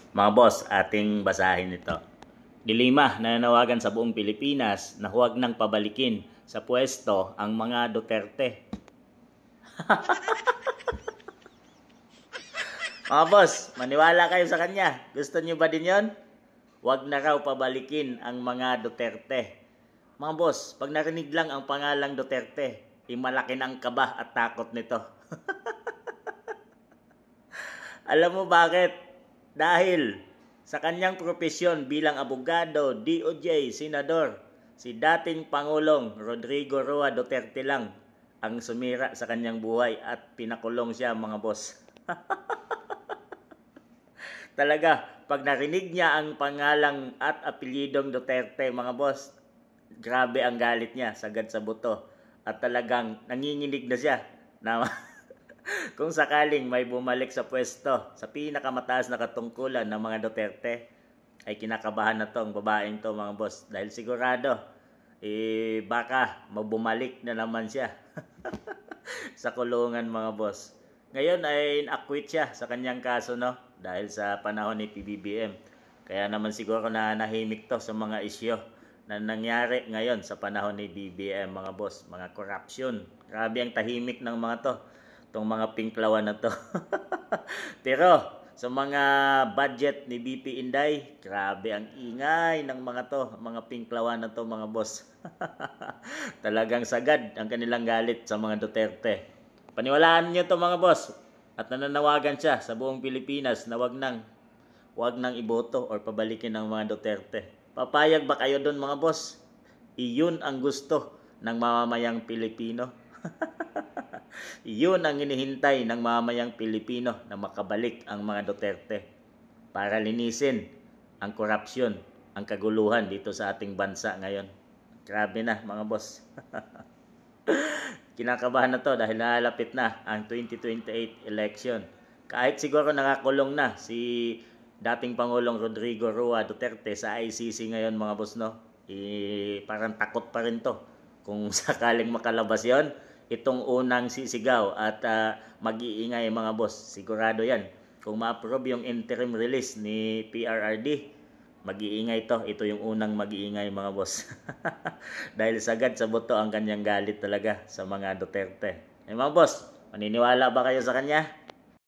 Mga boss, ating basahin ito. Dilima na nanawagan sa buong Pilipinas na huwag nang pabalikin sa pwesto ang mga Duterte. Mga boss, maniwala kayo sa kanya. Gusto niyo ba din yon? Huwag na raw pabalikin ang mga Duterte. Mga boss, pag narinig lang ang pangalang Duterte, malaki na ang kaba at takot nito. Alam mo bakit? Dahil sa kanyang propesyon bilang abogado, DOJ, senador, si dating Pangulong Rodrigo Roa Duterte lang ang sumira sa kanyang buhay at pinakulong siya, mga boss. Talaga, pag narinig niya ang pangalang at apelyidong Duterte, mga boss, grabe ang galit niya, sagad sa buto. At talagang nanginginig na siya na kung sakaling may bumalik sa pwesto sa pinakamataas na katungkulan ng mga Duterte, ay kinakabahan na tong babaeng to, mga boss. Dahil sigurado, baka mabumalik na naman siya sa kulungan, mga boss. Ngayon ay na-acquit siya sa kanyang kaso, no? Dahil sa panahon ni PBBM. Kaya naman siguro na nahimik to sa mga isyo na nangyari ngayon sa panahon ni BBM, mga boss. Mga corruption. Grabe ang tahimik ng mga to. Itong mga pinklawan na to. Pero sa mga budget ni BP Inday, grabe ang ingay ng mga to, mga pinklawan na to, mga boss. Talagang sagad ang kanilang galit sa mga Duterte. Paniwalaan niyo to, mga boss. At nananawagan siya sa buong Pilipinas na wag nang iboto or pabalikin ng mga Duterte. Papayag ba kayo doon, mga boss? Iyon ang gusto ng mamamayang Pilipino. Iyon ang hinihintay ng mamamayang Pilipino, na makabalik ang mga Duterte para linisin ang korupsyon, ang kaguluhan dito sa ating bansa ngayon. Grabe na, mga boss. Kinakabahan na to dahil nalalapit na ang 2028 election. Kahit siguro nakakulong na si dating Pangulong Rodrigo Roa Duterte sa ICC ngayon, mga boss, no? Parang takot pa rin to kung sakaling makalabas yon, itong unang sisigaw at mag-iingay, mga boss. Sigurado yan. Kung ma-approve yung interim release ni PRRD, mag-iingay to. Ito yung unang mag-iingay, mga boss. Dahil sagad sa buto ang kanyang galit talaga sa mga Duterte. Mga boss, maniniwala ba kayo sa kanya?